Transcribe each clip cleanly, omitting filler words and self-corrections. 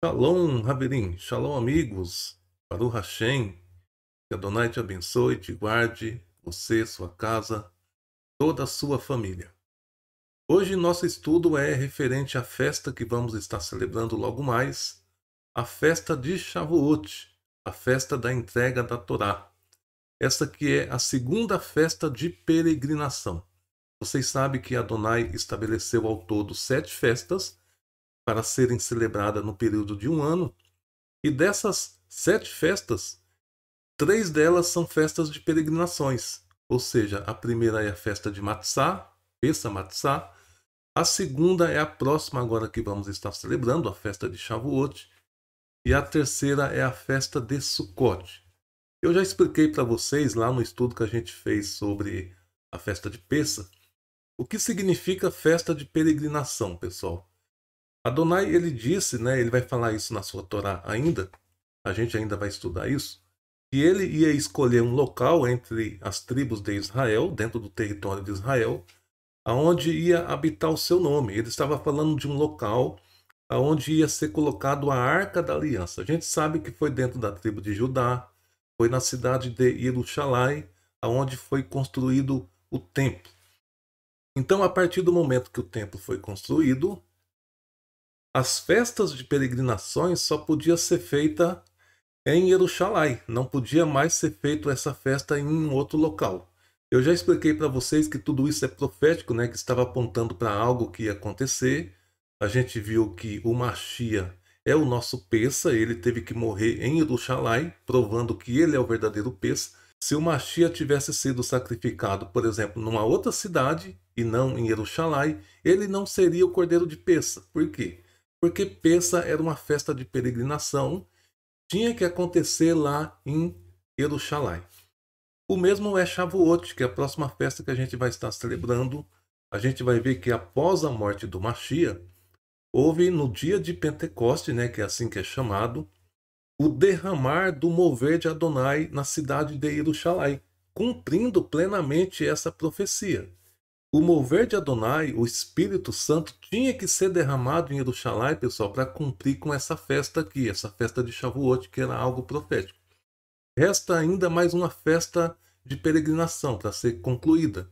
Shalom, Haverim, Shalom, amigos, Baruch Hashem, que Adonai te abençoe, te guarde, você, sua casa, toda a sua família. Hoje nosso estudo é referente à festa que vamos estar celebrando logo mais, a festa de Shavuot, a festa da entrega da Torá. Essa que é a segunda festa de peregrinação. Vocês sabem que Adonai estabeleceu ao todo 7 festas para serem celebradas no período de um ano. E dessas 7 festas, 3 delas são festas de peregrinações. Ou seja, a primeira é a festa de Matzah, Pessa Matzah. A segunda é a próxima agora que vamos estar celebrando, a festa de Shavuot. E a terceira é a festa de Sukkot. Eu já expliquei para vocês lá no estudo que a gente fez sobre a festa de Pessa, o que significa festa de peregrinação, pessoal. Adonai, ele disse, né, ele vai falar isso na sua Torá ainda, a gente ainda vai estudar isso, que ele ia escolher um local entre as tribos de Israel, dentro do território de Israel, aonde ia habitar o seu nome. Ele estava falando de um local aonde ia ser colocado a Arca da Aliança. A gente sabe que foi dentro da tribo de Judá, foi na cidade de Jerusalém, aonde foi construído o templo. Então, a partir do momento que o templo foi construído, as festas de peregrinações só podia ser feita em Jerusalém, não podia mais ser feita essa festa em outro local. Eu já expliquei para vocês que tudo isso é profético, né, que estava apontando para algo que ia acontecer. A gente viu que o Machia é o nosso Pessa, ele teve que morrer em Jerusalém, provando que ele é o verdadeiro Pessa. Se o Machia tivesse sido sacrificado, por exemplo, numa outra cidade e não em Jerusalém, ele não seria o Cordeiro de Pessa. Por quê? Porque Pessa era uma festa de peregrinação, tinha que acontecer lá em Jerusalém. O mesmo é Shavuot, que é a próxima festa que a gente vai estar celebrando. A gente vai ver que após a morte do Machia, houve no dia de Pentecoste, né, que é assim que é chamado, o derramar do mover de Adonai na cidade de Jerusalém, cumprindo plenamente essa profecia. O mover de Adonai, o Espírito Santo, tinha que ser derramado em Jerusalém, pessoal, para cumprir com essa festa aqui, essa festa de Shavuot, que era algo profético. Resta ainda mais uma festa de peregrinação para ser concluída,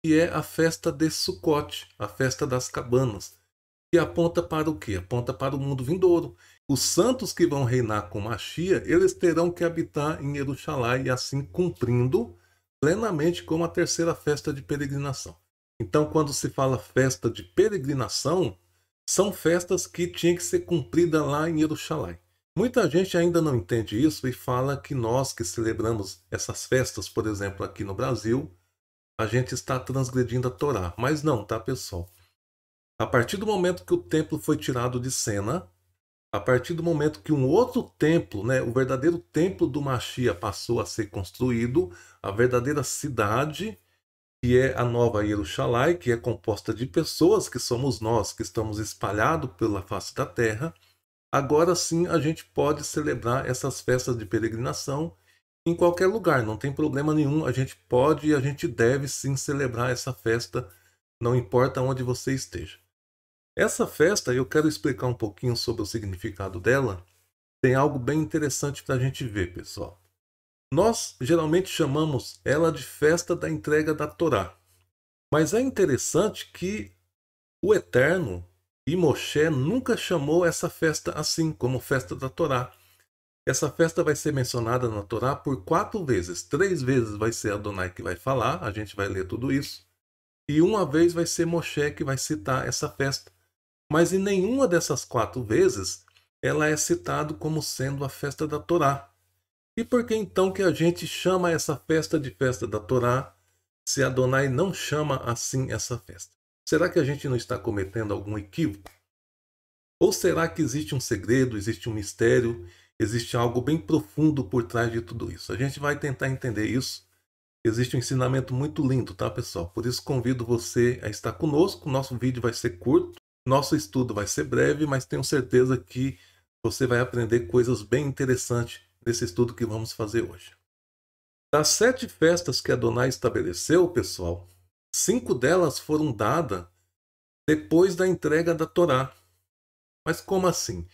que é a festa de Sukkot, a festa das cabanas, que aponta para o quê? Aponta para o mundo vindouro. Os santos que vão reinar com Machia, eles terão que habitar em Jerusalém e assim cumprindo plenamente como a terceira festa de peregrinação. Então, quando se fala festa de peregrinação, são festas que tinham que ser cumpridas lá em Jerusalém. Muita gente ainda não entende isso e fala que nós que celebramos essas festas, por exemplo, aqui no Brasil, a gente está transgredindo a Torá. Mas não, tá, pessoal? A partir do momento que o templo foi tirado de cena, a partir do momento que um outro templo, né, o verdadeiro templo do Machia passou a ser construído, a verdadeira cidade, que é a Nova Jerusalém, que é composta de pessoas que somos nós, que estamos espalhados pela face da terra, agora sim a gente pode celebrar essas festas de peregrinação em qualquer lugar, não tem problema nenhum, a gente pode e a gente deve sim celebrar essa festa, não importa onde você esteja. Essa festa, eu quero explicar um pouquinho sobre o significado dela. Tem algo bem interessante para a gente ver, pessoal. Nós geralmente chamamos ela de festa da entrega da Torá. Mas é interessante que o Eterno e Moshe nunca chamou essa festa assim, como festa da Torá. Essa festa vai ser mencionada na Torá por 4 vezes. 3 vezes vai ser Adonai que vai falar, a gente vai ler tudo isso. E uma vez vai ser Moshe que vai citar essa festa. Mas em nenhuma dessas 4 vezes ela é citada como sendo a festa da Torá. E por que então que a gente chama essa festa de festa da Torá, se Adonai não chama assim essa festa? Será que a gente não está cometendo algum equívoco? Ou será que existe um segredo, existe um mistério, existe algo bem profundo por trás de tudo isso? A gente vai tentar entender isso. Existe um ensinamento muito lindo, tá, pessoal? Por isso convido você a estar conosco. Nosso vídeo vai ser curto, nosso estudo vai ser breve, mas tenho certeza que você vai aprender coisas bem interessantes nesse estudo que vamos fazer hoje. Das 7 festas que Adonai estabeleceu, pessoal, 5 delas foram dadas depois da entrega da Torá. Mas como assim?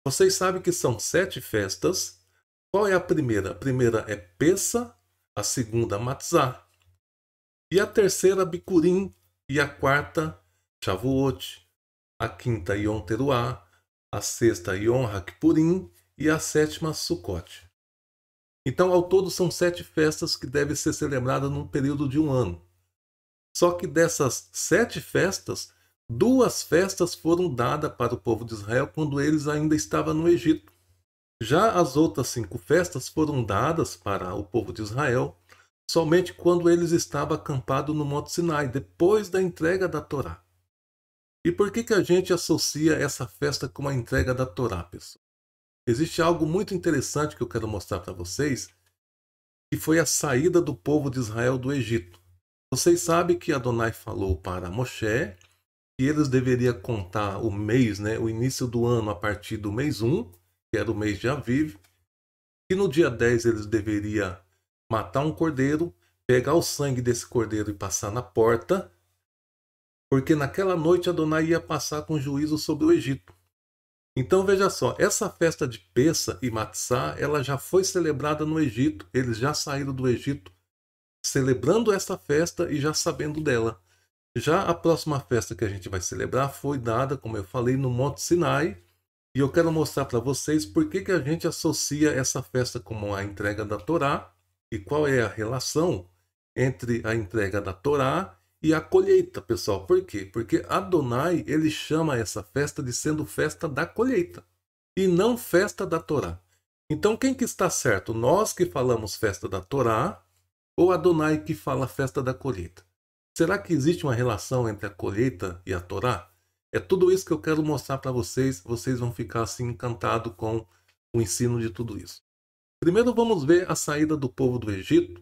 Vocês sabem que são 7 festas. Qual é a primeira? A primeira é Pessa, a segunda Matzah, e a terceira Bicurim, e a quarta Shavuot, a quinta Yom Teruah, a sexta Yom HaKippurim e a sétima Sukkot. Então, ao todo, são 7 festas que devem ser celebradas num período de um ano. Só que dessas 7 festas, 2 festas foram dadas para o povo de Israel quando eles ainda estavam no Egito. Já as outras 5 festas foram dadas para o povo de Israel somente quando eles estavam acampados no Monte Sinai, depois da entrega da Torá. E por que a gente associa essa festa com a entrega da Torá, pessoal? Existe algo muito interessante que eu quero mostrar para vocês, que foi a saída do povo de Israel do Egito. Vocês sabem que Adonai falou para Moshe que eles deveriam contar o mês, né, o início do ano a partir do mês 1, que era o mês de Aviv, e no dia 10 eles deveriam matar um cordeiro, pegar o sangue desse cordeiro e passar na porta, porque naquela noite Adonai ia passar com juízo sobre o Egito. Então veja só, essa festa de Pessa e Matzah, ela já foi celebrada no Egito, eles já saíram do Egito celebrando essa festa e já sabendo dela. Já a próxima festa que a gente vai celebrar foi dada, como eu falei, no Monte Sinai, e eu quero mostrar para vocês por que a gente associa essa festa como a entrega da Torá e qual é a relação entre a entrega da Torá e a colheita, pessoal. Por quê? Porque Adonai, ele chama essa festa de sendo festa da colheita e não festa da Torá. Então quem que está certo? Nós que falamos festa da Torá ou Adonai que fala festa da colheita? Será que existe uma relação entre a colheita e a Torá? É tudo isso que eu quero mostrar para vocês. Vocês vão ficar assim encantados com o ensino de tudo isso. Primeiro vamos ver a saída do povo do Egito,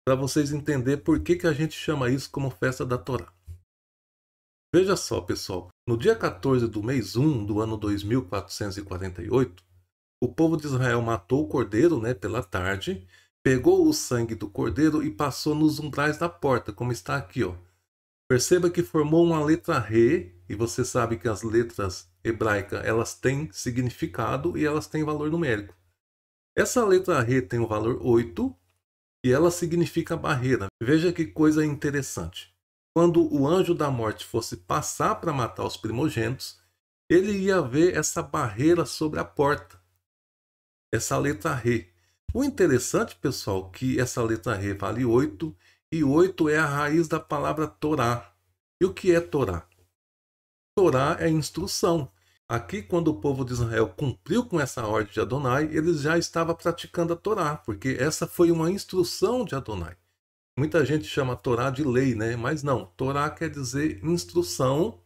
para vocês entenderem por que a gente chama isso como festa da Torá. Veja só, pessoal. No dia 14 do mês 1 do ano 2448, o povo de Israel matou o cordeiro, pela tarde, pegou o sangue do cordeiro e passou nos umbrais da porta, como está aqui, ó. Perceba que formou uma letra Re, e você sabe que as letras hebraicas elas têm significado e elas têm valor numérico. Essa letra Re tem o valor 8 e ela significa barreira. Veja que coisa interessante. Quando o anjo da morte fosse passar para matar os primogênitos, ele ia ver essa barreira sobre a porta, essa letra Re. O interessante, pessoal, que essa letra Re vale 8 e 8 é a raiz da palavra Torá. E o que é Torá? Torá é instrução. Aqui, quando o povo de Israel cumpriu com essa ordem de Adonai, eles já estavam praticando a Torá, porque essa foi uma instrução de Adonai. Muita gente chama Torá de lei, mas não. Torá quer dizer instrução,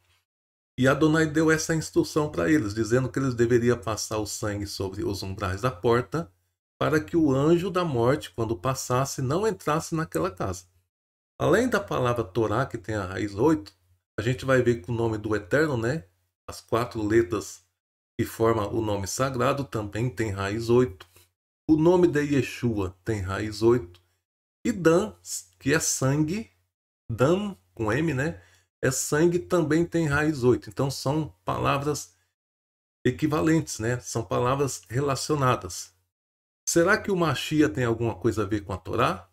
e Adonai deu essa instrução para eles, dizendo que eles deveriam passar o sangue sobre os umbrais da porta, para que o anjo da morte, quando passasse, não entrasse naquela casa. Além da palavra Torá, que tem a raiz 8, a gente vai ver que o nome do Eterno, as 4 letras que formam o nome sagrado, também tem raiz 8. O nome de Yeshua tem raiz 8. E Dan, que é sangue, Dam com M, é sangue, também tem raiz 8. Então são palavras equivalentes, são palavras relacionadas. Será que o Mashiach tem alguma coisa a ver com a Torá?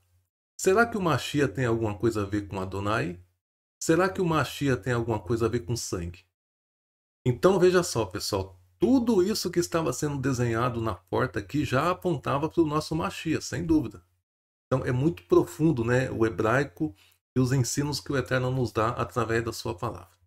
Será que o Mashiach tem alguma coisa a ver com Adonai? Será que o Mashiach tem alguma coisa a ver com sangue? Então veja só, pessoal, tudo isso que estava sendo desenhado na porta aqui já apontava para o nosso Mashiach, sem dúvida. Então é muito profundo, o hebraico e os ensinos que o Eterno nos dá através da sua palavra.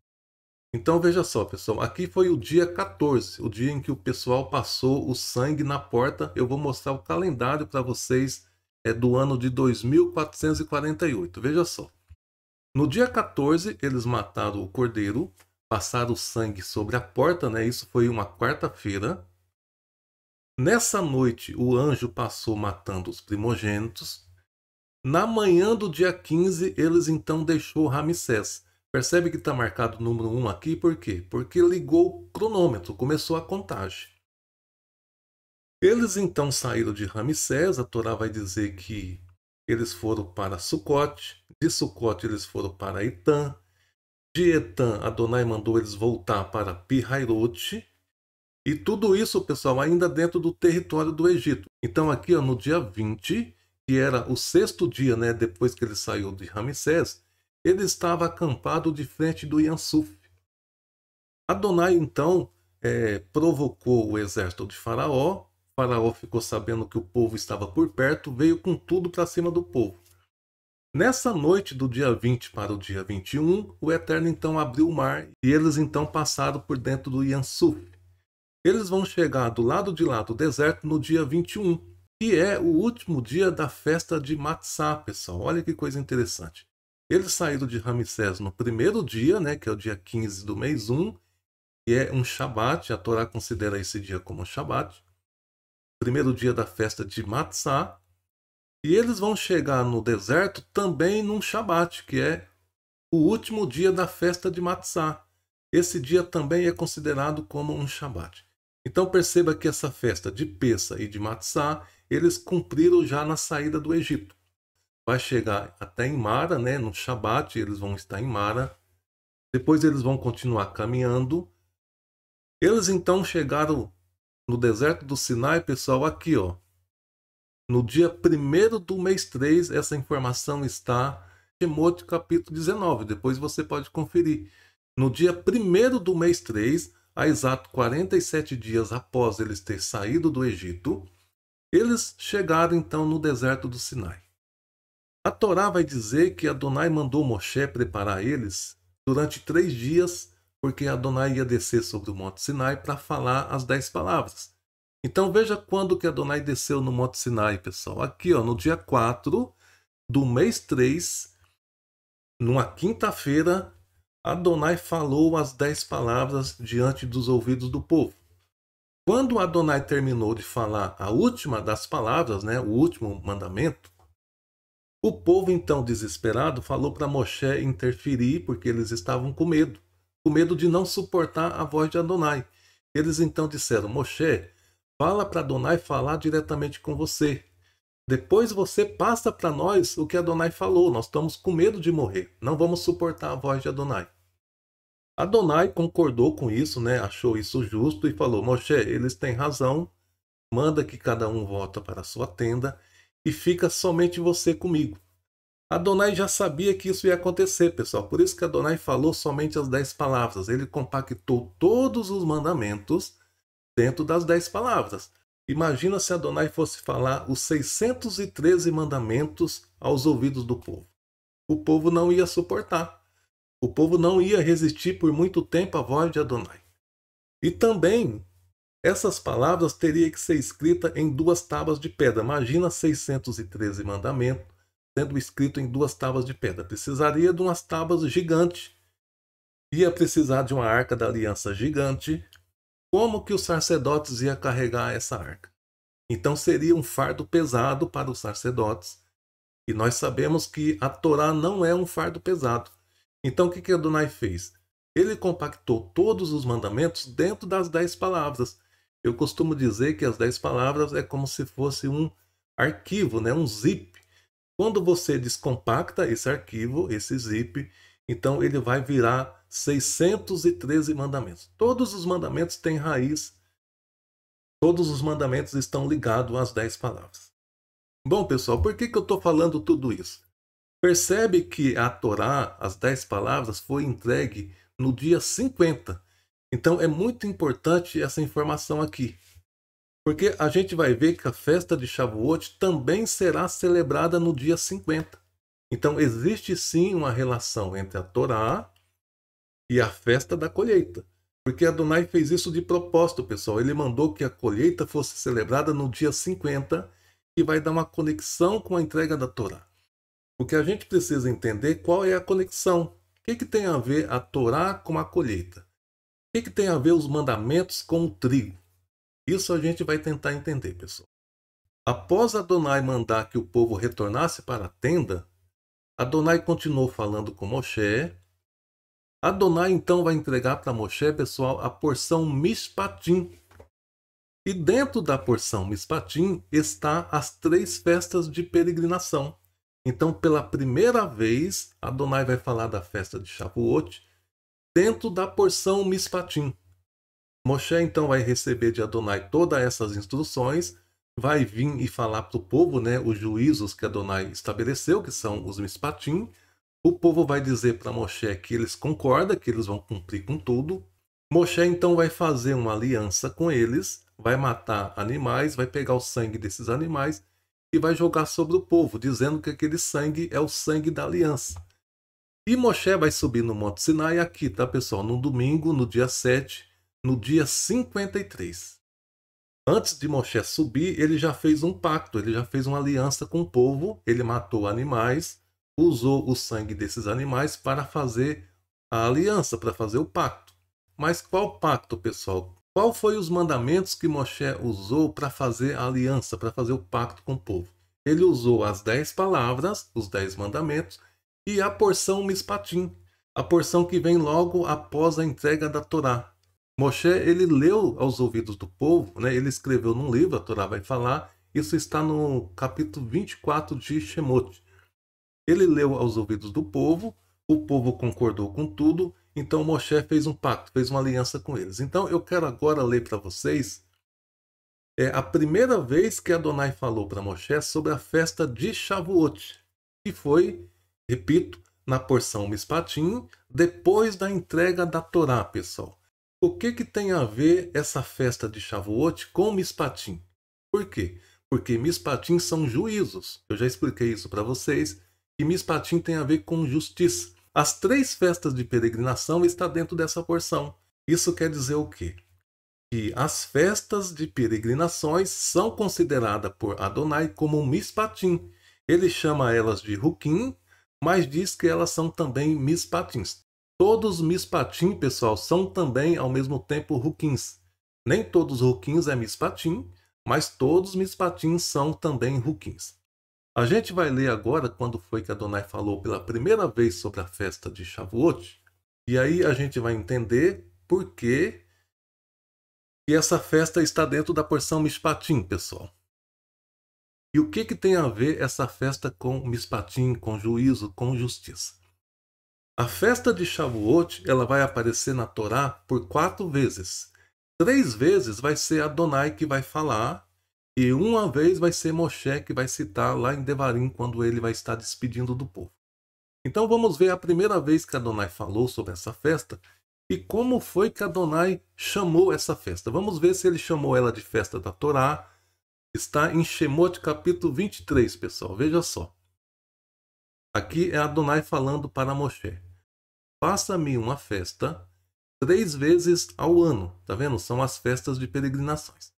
Então veja só, pessoal, aqui foi o dia 14, o dia em que o pessoal passou o sangue na porta. Eu vou mostrar o calendário para vocês, é do ano de 2448. Veja só. No dia 14, eles mataram o cordeiro, passaram o sangue sobre a porta, Isso foi uma quarta-feira. Nessa noite, o anjo passou matando os primogênitos. Na manhã do dia 15, eles então deixou Ramsés. Percebe que está marcado o número 1 aqui, por quê? Porque ligou o cronômetro, começou a contagem. Eles então saíram de Ramsés, a Torá vai dizer que eles foram para Sucote, de Sucote eles foram para Etã, de Etã Adonai mandou eles voltar para Pi-Hairote, E tudo isso, pessoal, ainda dentro do território do Egito. Então aqui, ó, no dia 20, que era o sexto dia, né, depois que ele saiu de Ramsés, ele estava acampado de frente do Iansuf. Adonai, então, provocou o exército de Faraó. Faraó ficou sabendo que o povo estava por perto, veio com tudo para cima do povo. Nessa noite do dia 20 para o dia 21, o Eterno então abriu o mar e eles então passaram por dentro do Iansuf. Eles vão chegar do lado de lá do deserto no dia 21, que é o último dia da festa de Matzá, pessoal. Olha que coisa interessante. Eles saíram de Ramsés no primeiro dia, né, que é o dia 15 do mês 1, que é um Shabat. A Torá considera esse dia como um Shabat. Primeiro dia da festa de Matzá. E eles vão chegar no deserto também num Shabat, que é o último dia da festa de Matzá. Esse dia também é considerado como um Shabat. Então perceba que essa festa de Pessa e de Matzá, eles cumpriram já na saída do Egito. Vai chegar até em Mara, né? No Shabat, eles vão estar em Mara. Depois eles vão continuar caminhando. Eles então chegaram no deserto do Sinai, pessoal, aqui, ó. No dia 1º do mês 3, essa informação está em Shemot capítulo 19. Depois você pode conferir. No dia 1º do mês 3, há exato 47 dias após eles terem saído do Egito, eles chegaram então no deserto do Sinai. A Torá vai dizer que Adonai mandou Moshe preparar eles durante 3 dias, porque Adonai ia descer sobre o Monte Sinai para falar as 10 palavras. Então veja quando que Adonai desceu no Monte Sinai, pessoal. Aqui, ó, no dia 4 do mês 3, numa quinta-feira, Adonai falou as 10 palavras diante dos ouvidos do povo. Quando Adonai terminou de falar a última das palavras, né, o último mandamento, o povo então desesperado falou para Moshe interferir, porque eles estavam com medo de não suportar a voz de Adonai. Eles então disseram: Moshe, fala para Adonai falar diretamente com você. Depois você passa para nós o que Adonai falou. Nós estamos com medo de morrer. Não vamos suportar a voz de Adonai. Adonai concordou com isso, né? Achou isso justo e falou: Moshe, eles têm razão. Manda que cada um volta para a sua tenda e fica somente você comigo. Adonai já sabia que isso ia acontecer, pessoal. Por isso que Adonai falou somente as 10 palavras. Ele compactou todos os mandamentos dentro das 10 palavras. Imagina se Adonai fosse falar os 613 mandamentos aos ouvidos do povo. O povo não ia suportar. O povo não ia resistir por muito tempo à voz de Adonai. E também, essas palavras teriam que ser escritas em 2 tábuas de pedra. Imagina 613 mandamentos sendo escrito em 2 tábuas de pedra. Precisaria de umas tábuas gigantes. Ia precisar de uma arca da aliança gigante. Como que os sacerdotes iam carregar essa arca? Então seria um fardo pesado para os sacerdotes. E nós sabemos que a Torá não é um fardo pesado. Então o que Adonai fez? Ele compactou todos os mandamentos dentro das 10 palavras. Eu costumo dizer que as 10 palavras é como se fosse um arquivo, né? Um zip. Quando você descompacta esse arquivo, esse zip, então ele vai virar 613 mandamentos. Todos os mandamentos têm raiz. Todos os mandamentos estão ligados às 10 palavras. Bom, pessoal, por que eu estou falando tudo isso? Percebe que a Torá, as 10 palavras, foi entregue no dia 50. Então é muito importante essa informação aqui. Porque a gente vai ver que a festa de Shavuot também será celebrada no dia 50. Então existe sim uma relação entre a Torá e a festa da colheita. Porque Adonai fez isso de propósito, pessoal. Ele mandou que a colheita fosse celebrada no dia 50, que vai dar uma conexão com a entrega da Torá. Porque a gente precisa entender qual é a conexão. O que tem a ver a Torá com a colheita? O que tem a ver os mandamentos com o trigo? Isso a gente vai tentar entender, pessoal. Após Adonai mandar que o povo retornasse para a tenda, Adonai continuou falando com Moshe. Adonai então vai entregar para Moshe, pessoal, a porção Mishpatim. E dentro da porção Mishpatim está as 3 festas de peregrinação. Então, pela primeira vez, Adonai vai falar da festa de Shavuot dentro da porção Mishpatim. Moshe então vai receber de Adonai todas essas instruções, vai vir e falar para o povo, né, os juízos que Adonai estabeleceu, que são os Mishpatim. O povo vai dizer para Moshe que eles concordam, que eles vão cumprir com tudo. Moshe então vai fazer uma aliança com eles, vai matar animais, vai pegar o sangue desses animais e vai jogar sobre o povo, dizendo que aquele sangue é o sangue da aliança. E Moshe vai subir no Monte Sinai aqui, tá, pessoal? No domingo, no dia 7, no dia 53. Antes de Moshe subir, ele já fez um pacto, ele já fez uma aliança com o povo, ele matou animais, usou o sangue desses animais para fazer a aliança, para fazer o pacto. Mas qual pacto, pessoal? Qual foi os mandamentos que Moshe usou para fazer a aliança, para fazer o pacto com o povo? Ele usou as 10 palavras, os 10 mandamentos, e a porção Mishpatim, a porção que vem logo após a entrega da Torá. Moshe, ele leu aos ouvidos do povo, né? Ele escreveu num livro, a Torá vai falar, isso está no capítulo 24 de Shemot. Ele leu aos ouvidos do povo, o povo concordou com tudo, então Moshe fez um pacto, fez uma aliança com eles. Então eu quero agora ler para vocês a primeira vez que Adonai falou para Moshe sobre a festa de Shavuot, que foi, repito, na porção Mishpatim, depois da entrega da Torá, pessoal. O que tem a ver essa festa de Shavuot com Mishpatim? Por quê? Porque Mishpatim são juízos. Eu já expliquei isso para vocês, que Mishpatim tem a ver com justiça. As 3 festas de peregrinação estão dentro dessa porção. Isso quer dizer o quê? Que as festas de peregrinações são consideradas por Adonai como Mishpatim. Ele chama elas de Hukim, mas diz que elas são também Mishpatins. Todos Mishpatim, pessoal, são também ao mesmo tempo Hukins. Nem todos Hukins é Mishpatim, mas todos Mishpatins são também Hukins. A gente vai ler agora quando foi que Adonai falou pela primeira vez sobre a festa de Shavuot, e aí a gente vai entender por que essa festa está dentro da porção Mishpatim, pessoal. E o que tem a ver essa festa com Mishpatim, com juízo, com justiça? A festa de Shavuot, ela vai aparecer na Torá por 4 vezes. 3 vezes vai ser Adonai que vai falar, e uma vez vai ser Moshe que vai citar lá em Devarim, quando ele vai estar despedindo do povo. Então vamos ver a primeira vez que Adonai falou sobre essa festa, e como foi que Adonai chamou essa festa. Vamos ver se ele chamou ela de festa da Torá. Está em Shemot capítulo 23, pessoal. Veja só. Aqui é Adonai falando para Moshe. Faça-me uma festa 3 vezes ao ano. Tá vendo? São as festas de peregrinações.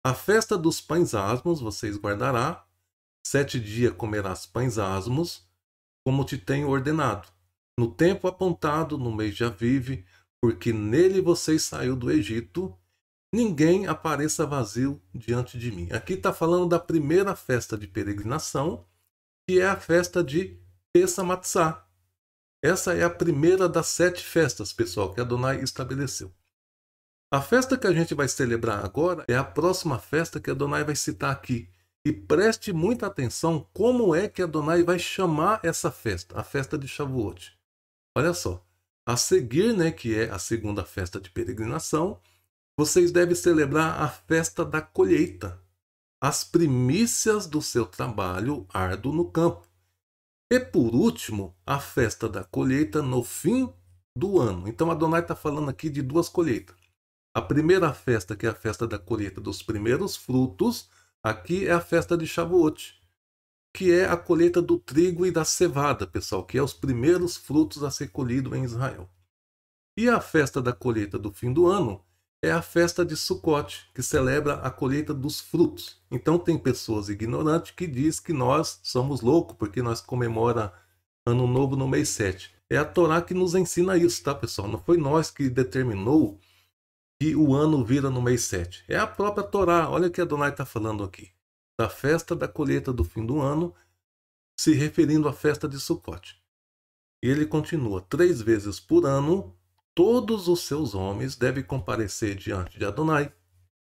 A festa dos pães asmos vocês guardará. 7 dias comerás pães asmos, como te tenho ordenado. No tempo apontado, no mês de Avive, porque nele vocês saiu do Egito, ninguém apareça vazio diante de mim. Aqui está falando da primeira festa de peregrinação, que é a festa de Pessa Matzah. Essa é a primeira das 7 festas, pessoal, que Adonai estabeleceu. A festa que a gente vai celebrar agora é a próxima festa que Adonai vai citar aqui. E preste muita atenção como é que Adonai vai chamar essa festa, a festa de Shavuot. Olha só, a seguir, né, que é a segunda festa de peregrinação, vocês devem celebrar a festa da colheita, as primícias do seu trabalho árduo no campo. E por último, a festa da colheita no fim do ano. Então Adonai está falando aqui de 2 colheitas. A primeira festa, que é a festa da colheita dos primeiros frutos, aqui é a festa de Shavuot, que é a colheita do trigo e da cevada, pessoal, que é os primeiros frutos a ser colhidos em Israel. E a festa da colheita do fim do ano é a festa de Sukkot, que celebra a colheita dos frutos. Então tem pessoas ignorantes que dizem que nós somos loucos porque nós comemora Ano Novo no mês 7. É a Torá que nos ensina isso, tá, pessoal? Não foi nós que determinou que o ano vira no mês 7. É a própria Torá. Olha o que Adonai está falando aqui. Da festa da colheita do fim do ano, se referindo à festa de Sukkot. E ele continua: 3 vezes por ano, todos os seus homens devem comparecer diante de Adonai.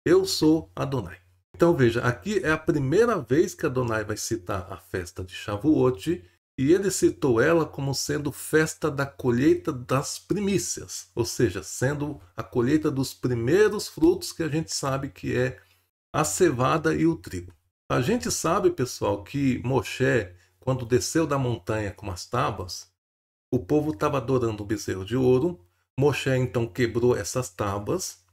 Eu sou Adonai. Então veja, aqui é a primeira vez que Adonai vai citar a festa de Shavuot, e ele citou ela como sendo festa da colheita das primícias, ou seja, sendo a colheita dos primeiros frutos, que a gente sabe que é a cevada e o trigo. A gente sabe, pessoal, que Moshe, quando desceu da montanha com as tábuas, o povo estava adorando o bezerro de ouro. Moshe então quebrou essas tábuas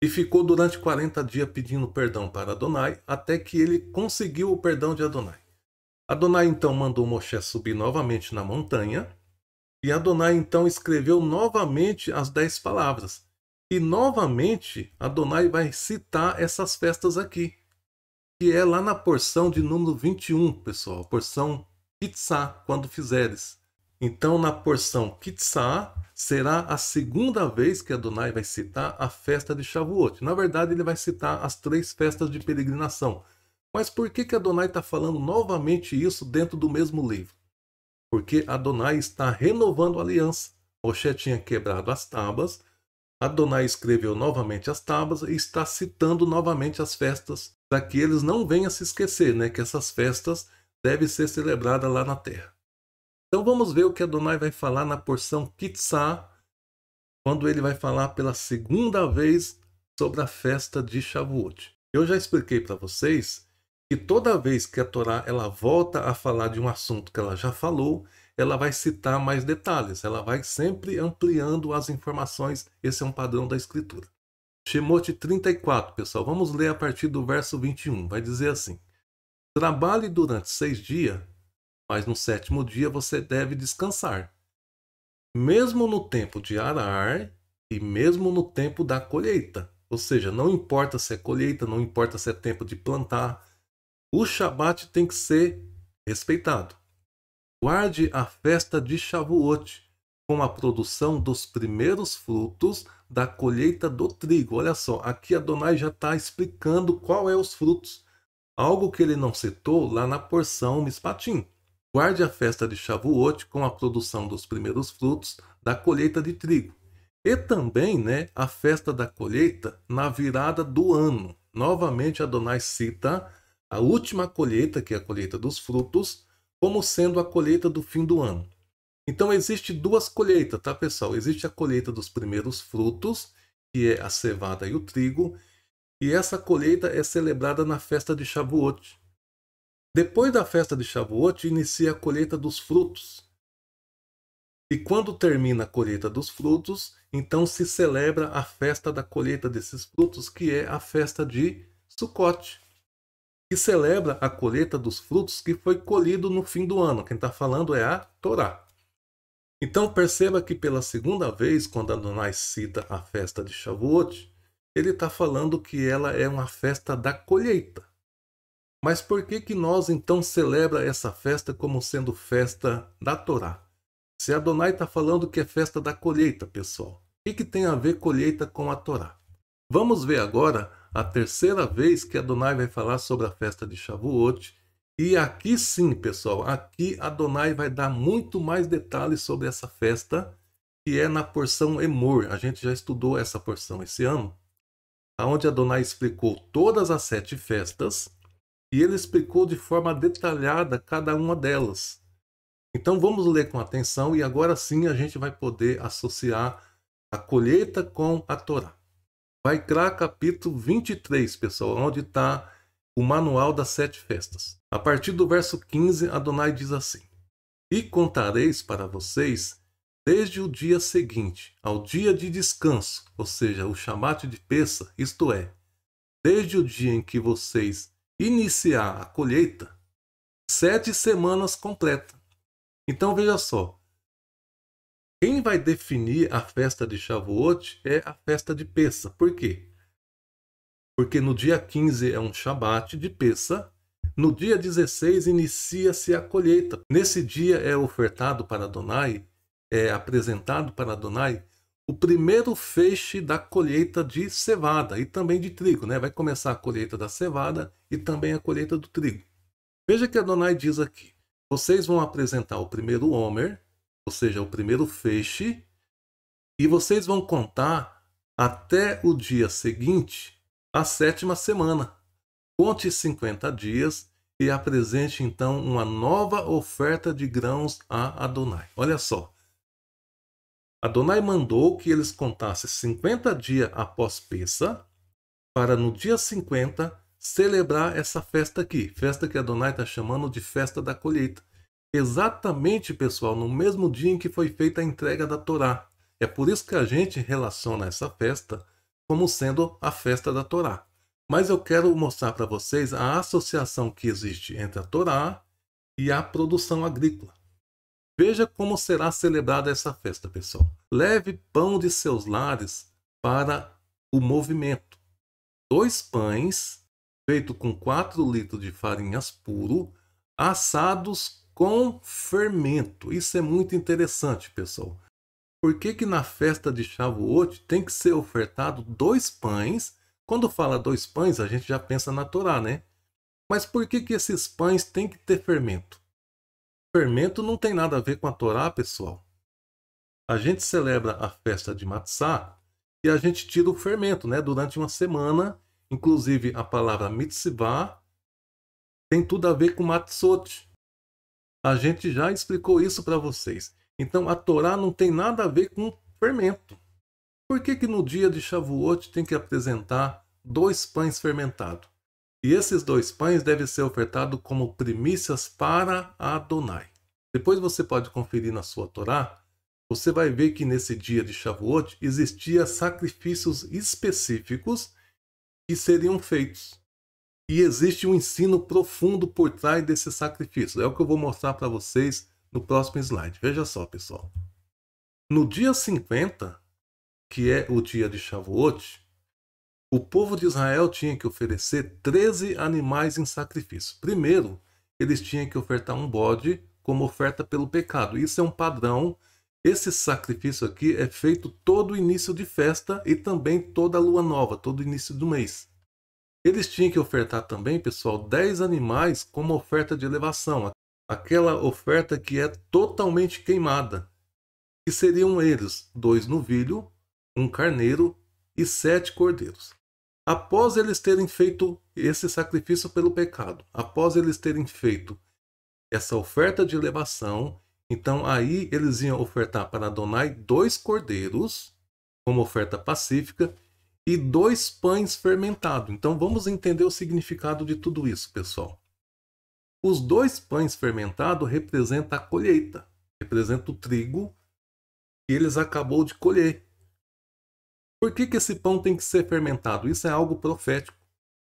e ficou durante 40 dias pedindo perdão para Adonai, até que ele conseguiu o perdão de Adonai. Adonai então mandou Moshe subir novamente na montanha, e Adonai então escreveu novamente as 10 palavras. E novamente Adonai vai citar essas festas aqui, que é lá na porção de número 21, pessoal, porção Kitzá, quando fizeres. Então, na porção Kitzá, será a segunda vez que Adonai vai citar a festa de Shavuot. Na verdade, ele vai citar as 3 festas de peregrinação. Mas por que Adonai está falando novamente isso dentro do mesmo livro? Porque Adonai está renovando a aliança. Moshe tinha quebrado as tábuas, Adonai escreveu novamente as tábuas e está citando novamente as festas, para que eles não venham a se esquecer, né, que essas festas devem ser celebradas lá na terra. Então vamos ver o que Adonai vai falar na porção Kitzá, quando ele vai falar pela segunda vez sobre a festa de Shavuot. Eu já expliquei para vocês que toda vez que a Torá ela volta a falar de um assunto que ela já falou, ela vai citar mais detalhes, ela vai sempre ampliando as informações. Esse é um padrão da escritura. Shemot 34, pessoal, vamos ler a partir do verso 21. Vai dizer assim: trabalhe durante 6 dias, mas no 7º dia você deve descansar. Mesmo no tempo de arar e mesmo no tempo da colheita. Ou seja, não importa se é colheita, não importa se é tempo de plantar, o Shabat tem que ser respeitado. Guarde a festa de Shavuot, com a produção dos primeiros frutos da colheita do trigo. Olha só, aqui Adonai já está explicando qual é os frutos, algo que ele não citou lá na porção Mispatim. Guarde a festa de Shavuot com a produção dos primeiros frutos da colheita de trigo. E também, né, a festa da colheita na virada do ano. Novamente Adonai cita a última colheita, que é a colheita dos frutos, como sendo a colheita do fim do ano. Então existe 2 colheitas, tá, pessoal? Existe a colheita dos primeiros frutos, que é a cevada e o trigo, e essa colheita é celebrada na festa de Shavuot. Depois da festa de Shavuot, inicia a colheita dos frutos. E quando termina a colheita dos frutos, então se celebra a festa da colheita desses frutos, que é a festa de Sukkot, que celebra a colheita dos frutos que foi colhido no fim do ano. Quem está falando é a Torá. Então perceba que pela segunda vez, quando Adonai cita a festa de Shavuot, ele está falando que ela é uma festa da colheita. Mas por que nós então celebra essa festa como sendo festa da Torá? Se Adonai está falando que é festa da colheita, pessoal, o que tem a ver colheita com a Torá? Vamos ver agora a terceira vez que Adonai vai falar sobre a festa de Shavuot. E aqui sim, pessoal, aqui Adonai vai dar muito mais detalhes sobre essa festa, que é na porção Emor. A gente já estudou essa porção esse ano, onde Adonai explicou todas as 7 festas, e ele explicou de forma detalhada cada uma delas. Então vamos ler com atenção, e agora sim a gente vai poder associar a colheita com a Torá. Vaikra capítulo 23, pessoal, onde está o manual das 7 festas. A partir do verso 15, Adonai diz assim: e contareis para vocês desde o dia seguinte ao dia de descanso, ou seja, o Shabat de Pessa, isto é, desde o dia em que vocês iniciar a colheita, 7 semanas completas. Então veja só, quem vai definir a festa de Shavuot é a festa de Pessa. Por quê? Porque no dia 15 é um Shabat de Pessa, no dia 16 inicia-se a colheita. Nesse dia é ofertado para Adonai, é apresentado para Adonai o primeiro feixe da colheita de cevada e também de trigo, né? Vai começar a colheita da cevada e também a colheita do trigo. Veja que Adonai diz aqui: vocês vão apresentar o primeiro homer, ou seja, o primeiro feixe, e vocês vão contar até o dia seguinte, a 7ª semana. Conte 50 dias e apresente então uma nova oferta de grãos a Adonai. Olha só. Adonai mandou que eles contassem 50 dias após Pessa, para no dia 50 celebrar essa festa aqui. Festa que Adonai está chamando de festa da colheita. Exatamente, pessoal, no mesmo dia em que foi feita a entrega da Torá. É por isso que a gente relaciona essa festa como sendo a festa da Torá. Mas eu quero mostrar para vocês a associação que existe entre a Torá e a produção agrícola. Veja como será celebrada essa festa, pessoal. Leve pão de seus lares para o movimento. 2 pães, feito com 4 litros de farinhas puro, assados com fermento. Isso é muito interessante, pessoal. Por que que na festa de Shavuot tem que ser ofertado 2 pães? Quando fala 2 pães, a gente já pensa na Torá, né? Mas por que que esses pães têm que ter fermento? Fermento não tem nada a ver com a Torá, pessoal. A gente celebra a festa de Matzah e a gente tira o fermento, né? Durante uma semana. Inclusive, a palavra mitzvah tem tudo a ver com matzot. A gente já explicou isso para vocês. Então, a Torá não tem nada a ver com fermento. Por que que no dia de Shavuot tem que apresentar 2 pães fermentados? E esses 2 pães devem ser ofertados como primícias para Adonai. Depois você pode conferir na sua Torá. Você vai ver que nesse dia de Shavuot existiam sacrifícios específicos que seriam feitos. E existe um ensino profundo por trás desse sacrifício. É o que eu vou mostrar para vocês no próximo slide. Veja só, pessoal. No dia 50, que é o dia de Shavuot, o povo de Israel tinha que oferecer 13 animais em sacrifício. Primeiro, eles tinham que ofertar um bode como oferta pelo pecado. Isso é um padrão. Esse sacrifício aqui é feito todo início de festa e também toda lua nova, todo início do mês. Eles tinham que ofertar também, pessoal, 10 animais como oferta de elevação. Aquela oferta que é totalmente queimada. Que seriam eles 2 novilhos, 1 carneiro e 7 cordeiros. Após eles terem feito esse sacrifício pelo pecado, após eles terem feito essa oferta de elevação, então aí eles iam ofertar para Adonai 2 cordeiros, como oferta pacífica, e 2 pães fermentados. Então vamos entender o significado de tudo isso, pessoal. Os 2 pães fermentados representam a colheita, representam o trigo que eles acabou de colher. Por que que esse pão tem que ser fermentado? Isso é algo profético.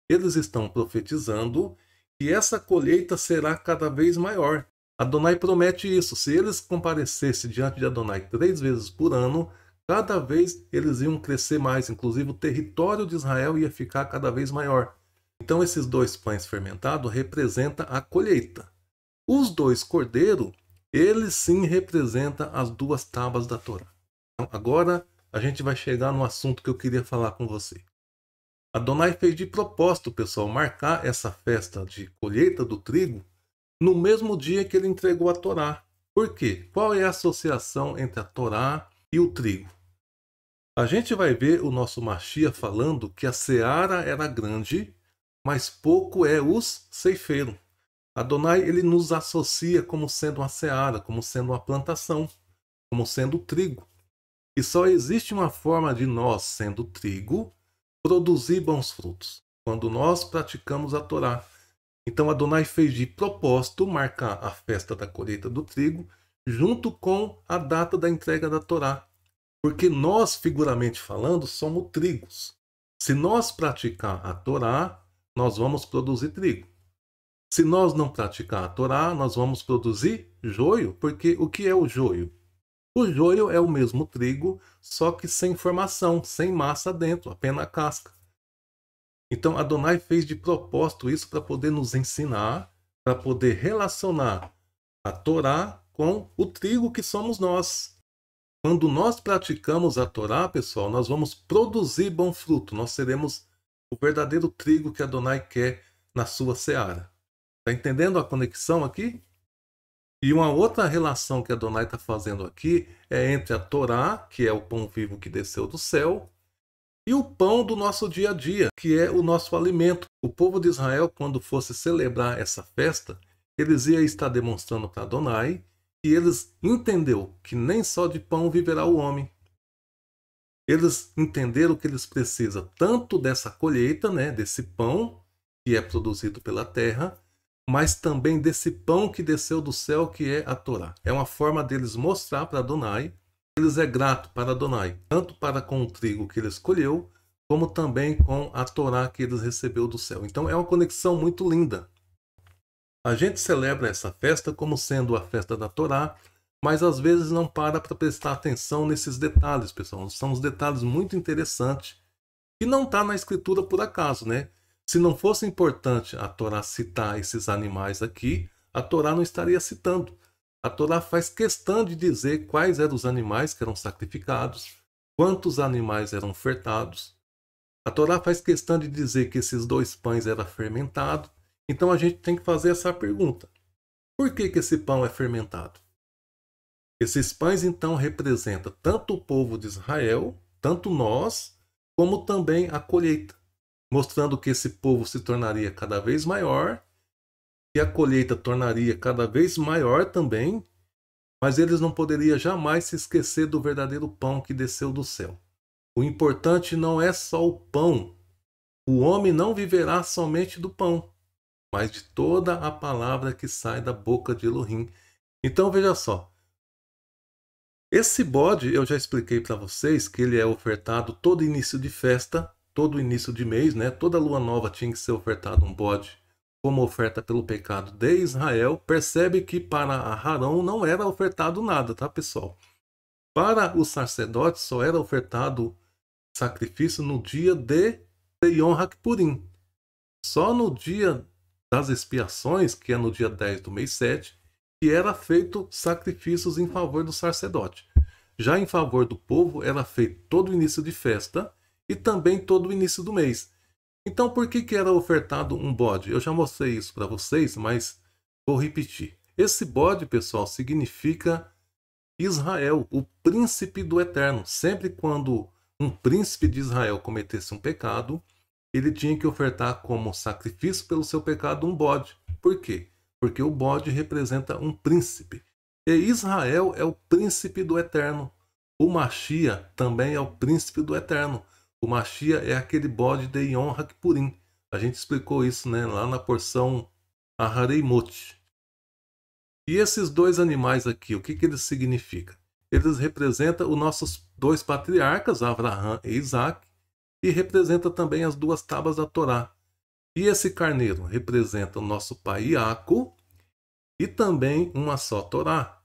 Eles estão profetizando que essa colheita será cada vez maior. Adonai promete isso. Se eles comparecessem diante de Adonai 3 vezes por ano, cada vez eles iam crescer mais. Inclusive o território de Israel ia ficar cada vez maior. Então esses 2 pães fermentados representam a colheita. Os 2 cordeiros, eles sim representam as 2 tábuas da Torá. Então, agora a gente vai chegar no assunto que eu queria falar com você. Adonai fez de propósito, pessoal, marcar essa festa de colheita do trigo no mesmo dia que ele entregou a Torá. Por quê? Qual é a associação entre a Torá e o trigo? A gente vai ver o nosso Mashiach falando que a seara era grande, mas pouco é os ceifeiros. Adonai ele nos associa como sendo uma seara, como sendo uma plantação, como sendo o trigo. E só existe uma forma de nós, sendo trigo, produzir bons frutos, quando nós praticamos a Torá. Então Adonai fez de propósito marcar a festa da colheita do trigo junto com a data da entrega da Torá. Porque nós, figuramente falando, somos trigos. Se nós praticar a Torá, nós vamos produzir trigo. Se nós não praticar a Torá, nós vamos produzir joio, porque o que é o joio? O joio é o mesmo trigo, só que sem formação, sem massa dentro, apenas a casca. Então Adonai fez de propósito isso para poder nos ensinar, para poder relacionar a Torá com o trigo que somos nós. Quando nós praticamos a Torá, pessoal, nós vamos produzir bom fruto. Nós seremos o verdadeiro trigo que Adonai quer na sua seara. Está entendendo a conexão aqui? E uma outra relação que Adonai está fazendo aqui é entre a Torá, que é o pão vivo que desceu do céu, E o pão do nosso dia a dia, que é o nosso alimento. O povo de Israel, quando fosse celebrar essa festa, eles iam estar demonstrando para Adonai que eles entenderam que nem só de pão viverá o homem. Eles entenderam que eles precisam tanto dessa colheita, né, desse pão que é produzido pela terra, mas também desse pão que desceu do céu, que é a Torá. É uma forma deles mostrar para Adonai que eles é grato para Adonai, tanto para com o trigo que ele escolheu, como também com a Torá que eles recebeu do céu. Então é uma conexão muito linda. A gente celebra essa festa como sendo a festa da Torá, mas às vezes não para prestar atenção nesses detalhes, pessoal. São os detalhes muito interessantes que não está na escritura por acaso, né? Se não fosse importante a Torá citar esses animais aqui, a Torá não estaria citando. A Torá faz questão de dizer quais eram os animais que eram sacrificados, quantos animais eram ofertados. A Torá faz questão de dizer que esses 2 pães eram fermentados. Então a gente tem que fazer essa pergunta. Por que esse pão é fermentado? Esses pães então representam tanto o povo de Israel, tanto nós, como também a colheita, mostrando que esse povo se tornaria cada vez maior, e a colheita tornaria cada vez maior também, mas eles não poderiam jamais se esquecer do verdadeiro pão que desceu do céu. O importante não é só o pão. O homem não viverá somente do pão, mas de toda a palavra que sai da boca de Elohim. Então veja só, esse bode eu já expliquei para vocês que ele é ofertado todo início de festa, todo início de mês, né? Toda lua nova tinha que ser ofertado um bode como oferta pelo pecado de Israel. Percebe que para Arão não era ofertado nada, tá, pessoal? Para os sacerdotes só era ofertado sacrifício no dia de Yom HaKippurim. Só no dia das expiações, que é no dia 10 do mês 7, que era feito sacrifícios em favor do sacerdote. Já em favor do povo era feito todo o início de festa e também todo o início do mês. Então por que era ofertado um bode? Eu já mostrei isso para vocês, mas vou repetir. Esse bode, pessoal, significa Israel, o príncipe do eterno. Sempre quando um príncipe de Israel cometesse um pecado, ele tinha que ofertar como sacrifício pelo seu pecado um bode. Por quê? Porque o bode representa um príncipe. E Israel é o príncipe do eterno. O Machia também é o príncipe do eterno. O Machia é aquele bode de Yom HaKippurim. A gente explicou isso, né, lá na porção Ahareimot. E esses 2 animais aqui, o que eles significam? Eles representam os nossos 2 patriarcas, Abraão e Isaac, e representa também as 2 tábuas da Torá. E esse carneiro representa o nosso pai Iaco e também uma só Torá.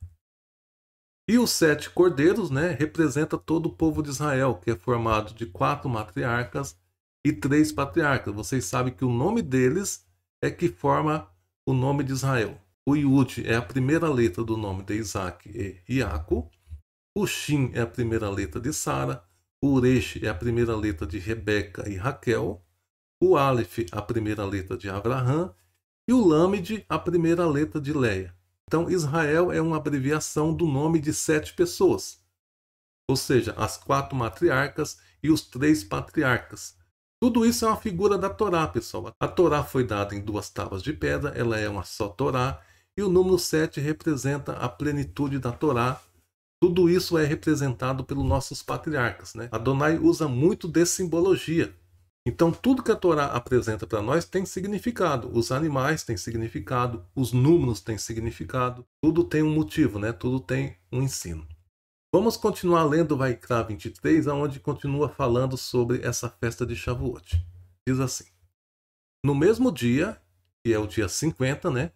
E os 7 cordeiros, né, representa todo o povo de Israel, que é formado de 4 matriarcas e 3 patriarcas. Vocês sabem que o nome deles é que forma o nome de Israel. O Yud é a primeira letra do nome de Isaac e Iaco. O Shin é a primeira letra de Sara. O Resh é a primeira letra de Rebeca e Raquel. O Aleph, a primeira letra de Abraham. E o Lamed, a primeira letra de Leia. Então, Israel é uma abreviação do nome de 7 pessoas. Ou seja, as 4 matriarcas e os 3 patriarcas. Tudo isso é uma figura da Torá, pessoal. A Torá foi dada em 2 tábuas de pedra, ela é uma só Torá. E o número 7 representa a plenitude da Torá. Tudo isso é representado pelos nossos patriarcas, né? Adonai usa muito de simbologia. Então, tudo que a Torá apresenta para nós tem significado. Os animais têm significado, os números têm significado. Tudo tem um motivo, né? Tudo tem um ensino. Vamos continuar lendo Vaikra 23, onde continua falando sobre essa festa de Shavuot. Diz assim: no mesmo dia, que é o dia 50, né?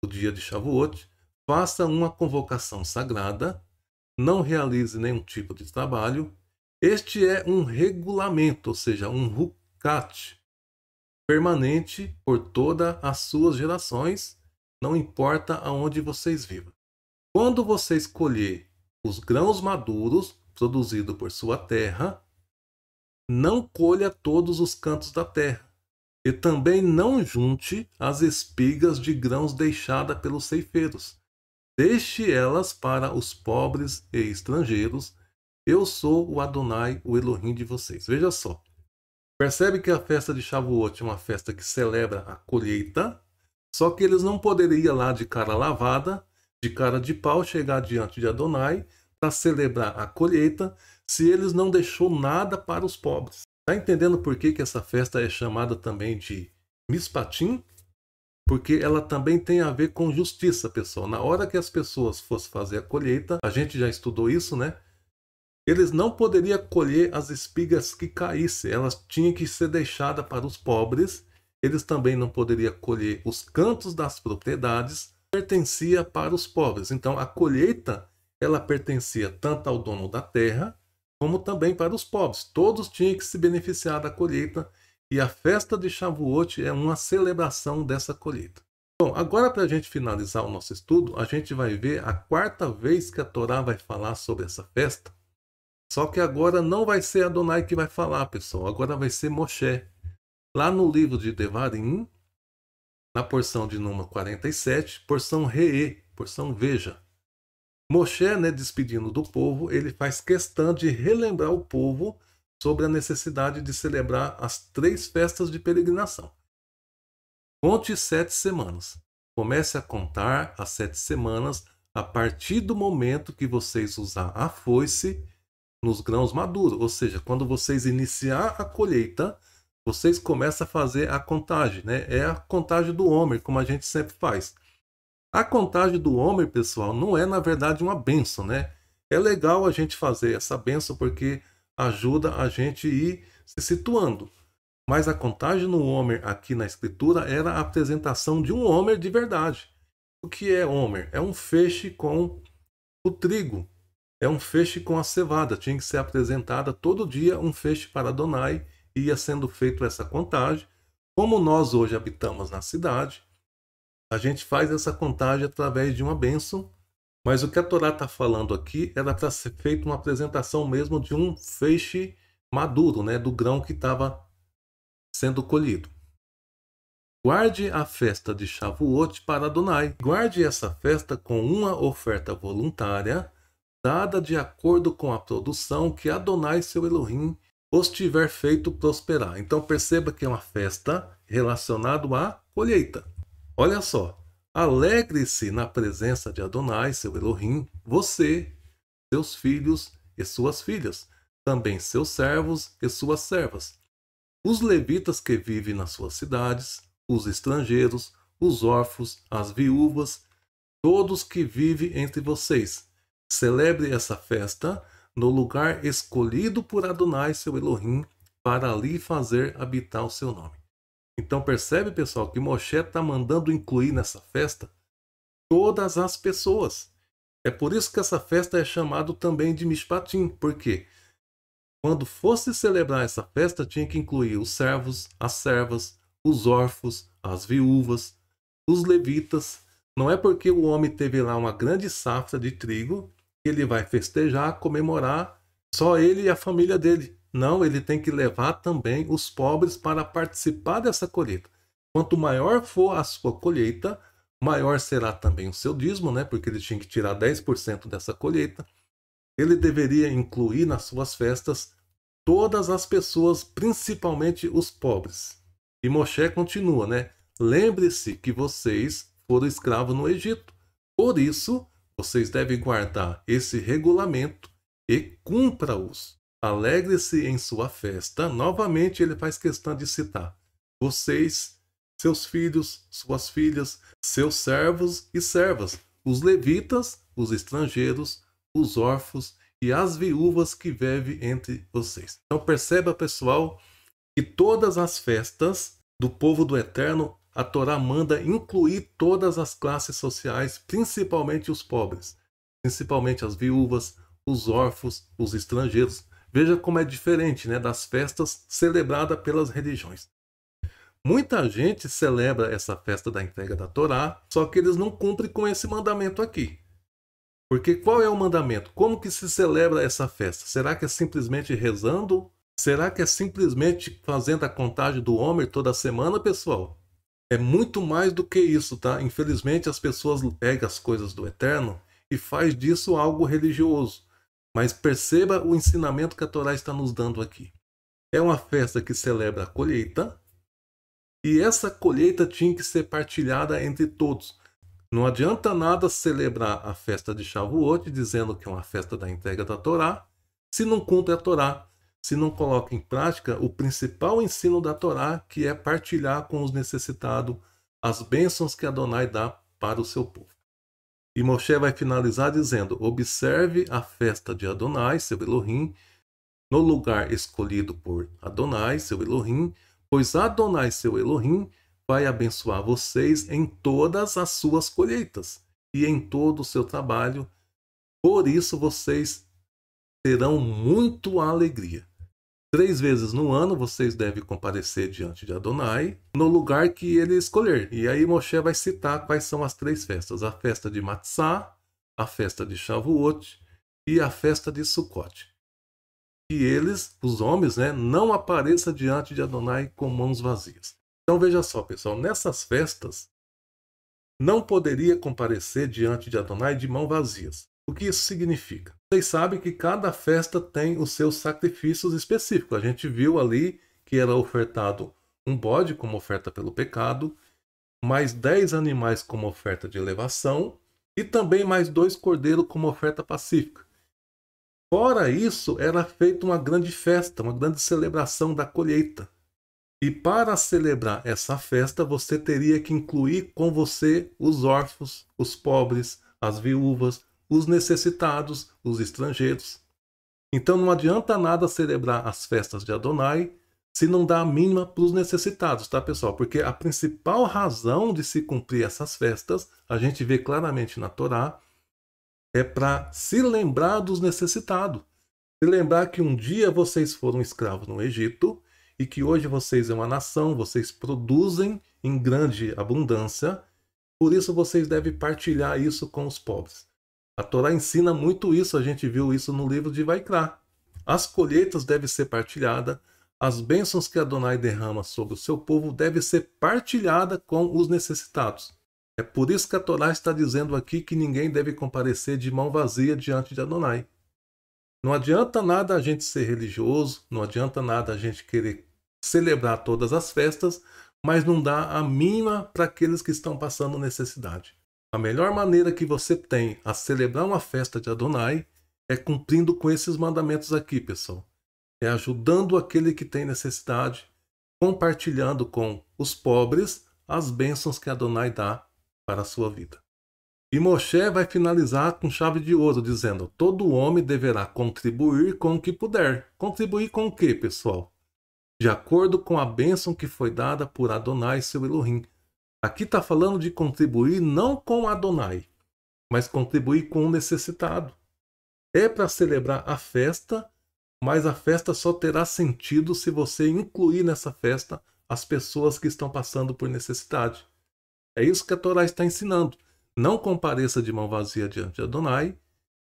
O dia de Shavuot, faça uma convocação sagrada, não realize nenhum tipo de trabalho. Este é um regulamento, ou seja, um hukat, permanente por todas as suas gerações, não importa aonde vocês vivam. Quando você escolher os grãos maduros produzidos por sua terra, não colha todos os cantos da terra, e também não junte as espigas de grãos deixadas pelos ceifeiros. Deixe elas para os pobres e estrangeiros, Eu sou o Adonai, o Elohim de vocês. Veja só. Percebe que a festa de Shavuot é uma festa que celebra a colheita, só que eles não poderiam ir lá de cara lavada, de cara de pau, chegar diante de Adonai para celebrar a colheita, se eles não deixou nada para os pobres. Está entendendo por que essa festa é chamada também de Mishpatim? Porque ela também tem a ver com justiça, pessoal. Na hora que as pessoas fossem fazer a colheita, a gente já estudou isso, né? Eles não poderiam colher as espigas que caíssem, elas tinham que ser deixadas para os pobres. Eles também não poderiam colher os cantos das propriedades, pertencia para os pobres. Então a colheita, ela pertencia tanto ao dono da terra, como também para os pobres. Todos tinham que se beneficiar da colheita, e a festa de Shavuot é uma celebração dessa colheita. Bom, agora para a gente finalizar o nosso estudo, a gente vai ver a quarta vez que a Torá vai falar sobre essa festa. Só que agora não vai ser Adonai que vai falar, pessoal. Agora vai ser Moshe. Lá no livro de Devarim, na porção de número 47, porção Re'e, porção Veja. Moshe, né, despedindo do povo, ele faz questão de relembrar o povo sobre a necessidade de celebrar as 3 festas de peregrinação. Conte 7 semanas. Comece a contar as 7 semanas a partir do momento que vocês usar a foice nos grãos maduros, ou seja, quando vocês iniciar a colheita, vocês começam a fazer a contagem, né? É a contagem do Homer, como a gente sempre faz. A contagem do Homer, pessoal, não é na verdade uma bênção, né? É legal a gente fazer essa bênção porque ajuda a gente a ir se situando. Mas a contagem no Homer aqui na escritura era a apresentação de um Homer de verdade. O que é Homer? É um feixe com o trigo. É um feixe com a cevada, tinha que ser apresentada todo dia um feixe para Adonai, e ia sendo feita essa contagem. Como nós hoje habitamos na cidade, a gente faz essa contagem através de uma bênção, mas o que a Torá está falando aqui era para ser feita uma apresentação mesmo de um feixe maduro, né, do grão que estava sendo colhido. Guarde a festa de Shavuot para Adonai. Guarde essa festa com uma oferta voluntária, dada de acordo com a produção que Adonai, seu Elohim, os tiver feito prosperar. Então perceba que é uma festa relacionada à colheita. Olha só, alegre-se na presença de Adonai, seu Elohim, você, seus filhos e suas filhas, também seus servos e suas servas, os levitas que vivem nas suas cidades, os estrangeiros, os órfãos, as viúvas, todos que vivem entre vocês. Celebre essa festa no lugar escolhido por Adonai, seu Elohim, para ali fazer habitar o seu nome. Então percebe, pessoal, que Moshe está mandando incluir nessa festa todas as pessoas. É por isso que essa festa é chamada também de Mishpatim, porque quando fosse celebrar essa festa, tinha que incluir os servos, as servas, os órfãos, as viúvas, os levitas. Não é porque o homem teve lá uma grande safra de trigo que ele vai festejar, comemorar, só ele e a família dele. Não, ele tem que levar também os pobres para participar dessa colheita. Quanto maior for a sua colheita, maior será também o seu dízimo, né? Porque ele tinha que tirar 10% dessa colheita. Ele deveria incluir nas suas festas todas as pessoas, principalmente os pobres. E Moshe continua, né? Lembre-se que vocês foram escravos no Egito. Por isso, vocês devem guardar esse regulamento e cumpra-os. Alegre-se em sua festa. Novamente, ele faz questão de citar vocês, seus filhos, suas filhas, seus servos e servas, os levitas, os estrangeiros, os órfãos e as viúvas que vivem entre vocês. Então perceba, pessoal, que todas as festas do povo do Eterno, a Torá manda incluir todas as classes sociais, principalmente os pobres, principalmente as viúvas, os órfãos, os estrangeiros. Veja como é diferente, né, das festas celebradas pelas religiões. Muita gente celebra essa festa da entrega da Torá, só que eles não cumprem com esse mandamento aqui. Porque qual é o mandamento? Como que se celebra essa festa? Será que é simplesmente rezando? Será que é simplesmente fazendo a contagem do Homer toda semana, pessoal? É muito mais do que isso, tá? Infelizmente as pessoas pegam as coisas do Eterno e faz disso algo religioso. Mas perceba o ensinamento que a Torá está nos dando aqui. É uma festa que celebra a colheita, e essa colheita tinha que ser partilhada entre todos. Não adianta nada celebrar a festa de Shavuot, dizendo que é uma festa da entrega da Torá, se não cumpre a Torá, se não coloca em prática o principal ensino da Torá, que é partilhar com os necessitados as bênçãos que Adonai dá para o seu povo. E Moshe vai finalizar dizendo: observe a festa de Adonai, seu Elohim, no lugar escolhido por Adonai, seu Elohim, pois Adonai, seu Elohim, vai abençoar vocês em todas as suas colheitas e em todo o seu trabalho. Por isso vocês terão muito alegria. 3 vezes no ano vocês devem comparecer diante de Adonai no lugar que ele escolher. E aí Moshe vai citar quais são as 3 festas: a festa de Matzah, a festa de Shavuot e a festa de Sukkot. E eles, os homens, não apareçam diante de Adonai com mãos vazias. Então veja só, pessoal, nessas festas não poderia comparecer diante de Adonai de mãos vazias. O que isso significa? Vocês sabem que cada festa tem os seus sacrifícios específicos. A gente viu ali que era ofertado um bode como oferta pelo pecado, mais 10 animais como oferta de elevação e também mais 2 cordeiros como oferta pacífica. Fora isso, era feita uma grande festa, uma grande celebração da colheita. E para celebrar essa festa, você teria que incluir com você os órfãos, os pobres, as viúvas, os necessitados, os estrangeiros. Então não adianta nada celebrar as festas de Adonai se não dá a mínima para os necessitados, tá, pessoal? Porque a principal razão de se cumprir essas festas, a gente vê claramente na Torá, é para se lembrar dos necessitados. Se lembrar que um dia vocês foram escravos no Egito e que hoje vocês é uma nação, vocês produzem em grande abundância, por isso vocês devem partilhar isso com os pobres. A Torá ensina muito isso, a gente viu isso no livro de Vaikra. As colheitas devem ser partilhadas, as bênçãos que Adonai derrama sobre o seu povo devem ser partilhadas com os necessitados. É por isso que a Torá está dizendo aqui que ninguém deve comparecer de mão vazia diante de Adonai. Não adianta nada a gente ser religioso, não adianta nada a gente querer celebrar todas as festas, mas não dá a mínima para aqueles que estão passando necessidade. A melhor maneira que você tem a celebrar uma festa de Adonai é cumprindo com esses mandamentos aqui, pessoal. É ajudando aquele que tem necessidade, compartilhando com os pobres as bênçãos que Adonai dá para a sua vida. E Moshe vai finalizar com chave de ouro, dizendo: todo homem deverá contribuir com o que puder. Contribuir com o que, pessoal? De acordo com a bênção que foi dada por Adonai, seu Elohim. Aqui está falando de contribuir não com Adonai, mas contribuir com o necessitado. É para celebrar a festa, mas a festa só terá sentido se você incluir nessa festa as pessoas que estão passando por necessidade. É isso que a Torá está ensinando. Não compareça de mão vazia diante de Adonai.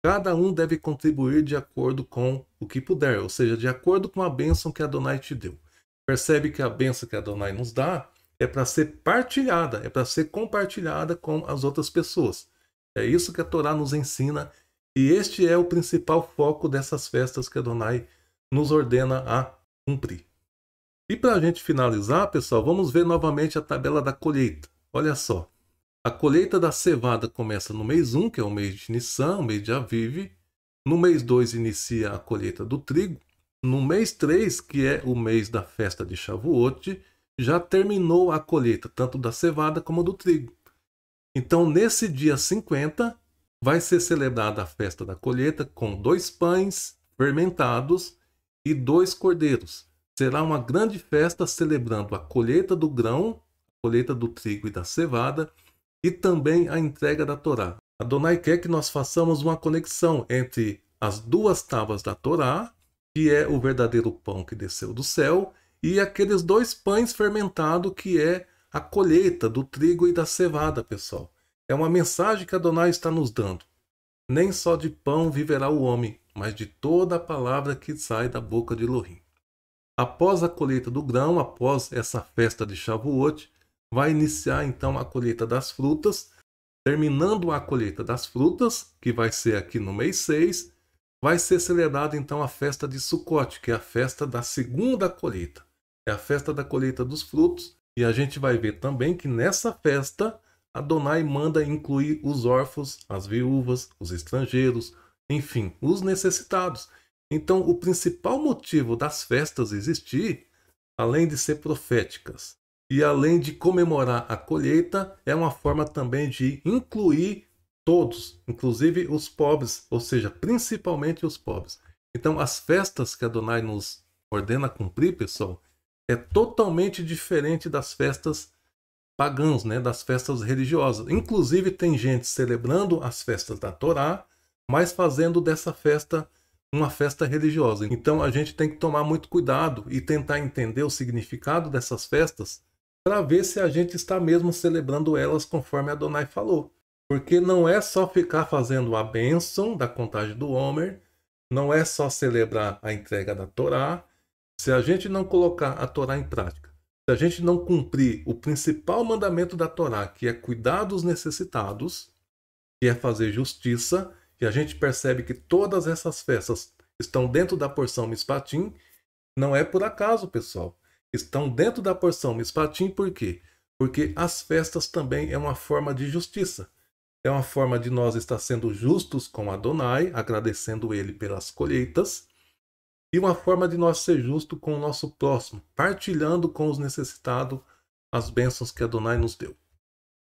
Cada um deve contribuir de acordo com o que puder, ou seja, de acordo com a bênção que Adonai te deu. Percebe que a bênção que Adonai nos dá é para ser partilhada, é para ser compartilhada com as outras pessoas. É isso que a Torá nos ensina, e este é o principal foco dessas festas que Adonai nos ordena a cumprir. E para a gente finalizar, pessoal, vamos ver novamente a tabela da colheita. Olha só. A colheita da cevada começa no mês 1, que é o mês de Nissan, o mês de Aviv. No mês 2 inicia a colheita do trigo. No mês 3, que é o mês da festa de Shavuot, já terminou a colheita, tanto da cevada como do trigo. Então, nesse dia 50, vai ser celebrada a festa da colheita com 2 pães fermentados e 2 cordeiros. Será uma grande festa celebrando a colheita do grão, a colheita do trigo e da cevada, e também a entrega da Torá. Adonai quer que nós façamos uma conexão entre as 2 tábuas da Torá, que é o verdadeiro pão que desceu do céu, e aqueles 2 pães fermentados, que é a colheita do trigo e da cevada, pessoal. É uma mensagem que Adonai está nos dando. Nem só de pão viverá o homem, mas de toda a palavra que sai da boca de Elohim. Após a colheita do grão, após essa festa de Shavuot, vai iniciar então a colheita das frutas. Terminando a colheita das frutas, que vai ser aqui no mês 6, vai ser celebrada então a festa de Sucote, que é a festa da segunda colheita. É a festa da colheita dos frutos, e a gente vai ver também que nessa festa Adonai manda incluir os órfãos, as viúvas, os estrangeiros, enfim, os necessitados. Então, o principal motivo das festas existir, além de ser proféticas e além de comemorar a colheita, é uma forma também de incluir todos, inclusive os pobres, ou seja, principalmente os pobres. Então, as festas que Adonai nos ordena cumprir, pessoal, é totalmente diferente das festas pagãs, né, das festas religiosas. Inclusive, tem gente celebrando as festas da Torá, mas fazendo dessa festa uma festa religiosa. Então, a gente tem que tomar muito cuidado e tentar entender o significado dessas festas para ver se a gente está mesmo celebrando elas conforme Adonai falou. Porque não é só ficar fazendo a bênção da contagem do Homer, não é só celebrar a entrega da Torá. Se a gente não colocar a Torá em prática, se a gente não cumprir o principal mandamento da Torá, que é cuidar dos necessitados, que é fazer justiça, e a gente percebe que todas essas festas estão dentro da porção Mishpatim, não é por acaso, pessoal. Estão dentro da porção Mishpatim por quê? Porque as festas também é uma forma de justiça. É uma forma de nós estar sendo justos com Adonai, agradecendo ele pelas colheitas, e uma forma de nós ser justo com o nosso próximo, partilhando com os necessitados as bênçãos que Adonai nos deu.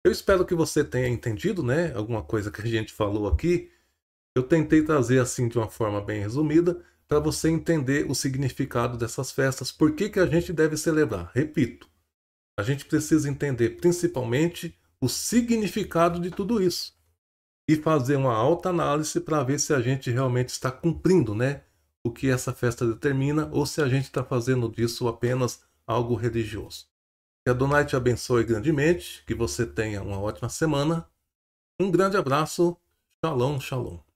Eu espero que você tenha entendido, né, alguma coisa que a gente falou aqui. Eu tentei trazer assim de uma forma bem resumida, para você entender o significado dessas festas, por que que a gente deve celebrar. Repito, a gente precisa entender principalmente o significado de tudo isso e fazer uma autoanálise para ver se a gente realmente está cumprindo, né, o que essa festa determina, ou se a gente está fazendo disso apenas algo religioso. Que Adonai te abençoe grandemente, que você tenha uma ótima semana. Um grande abraço. Shalom, shalom.